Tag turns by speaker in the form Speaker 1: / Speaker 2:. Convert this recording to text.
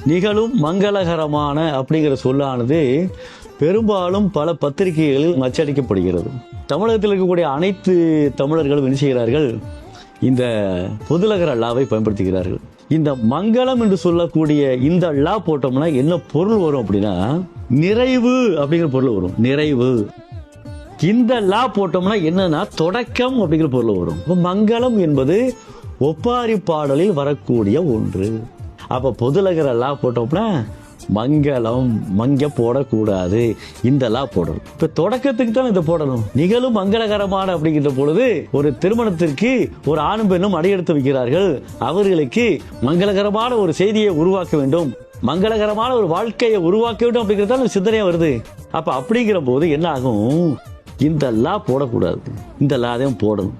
Speaker 1: நிகழும் மங்களகரமான அப்படிங்கிற சொல்லானது பெரும்பாலும் பல பத்திரிகைகளில் அச்சடிக்கப்படுகிறது. தமிழகத்தில் இருக்கக்கூடிய அனைத்து தமிழர்களும் என்ன செய்கிறார்கள்? இந்த பொதுலகர லாவை பயன்படுத்துகிறார்கள். இந்த மங்களம் என்று சொல்லக்கூடிய இந்த லா போட்டோம்னா என்ன பொருள் வரும் அப்படின்னா, நிறைவு அப்படிங்கிற பொருள் வரும். நிறைவு. இந்த லா போட்டோம்னா என்னன்னா தொடக்கம் அப்படிங்கிற பொருள் வரும். மங்களம் என்பது ஒப்பாரி பாடலில் வரக்கூடிய ஒன்று. அப்ப பொதுலகர லா போட்டோம்னா மங்களம், மங்க போடக்கூடாது, இந்த லா போடணும். இப்ப தொடக்கத்துக்கு தான் இதை போடணும். நிகழும் மங்களகரமான அப்படிங்கிற பொழுது ஒரு திருமணத்திற்கு ஒரு ஆணும் பெண்ணும் அடியெடுத்து வைக்கிறார்கள். அவர்களுக்கு மங்களகரமான ஒரு செய்தியை உருவாக்க வேண்டும், மங்களகரமான ஒரு வாழ்க்கையை உருவாக்க வேண்டும் அப்படிங்கிறதால சிந்தனையா வருது. அப்ப அப்படிங்கிற போது என்ன ஆகும்? இந்த லா போடக்கூடாது, இந்த லா தான் போடணும்.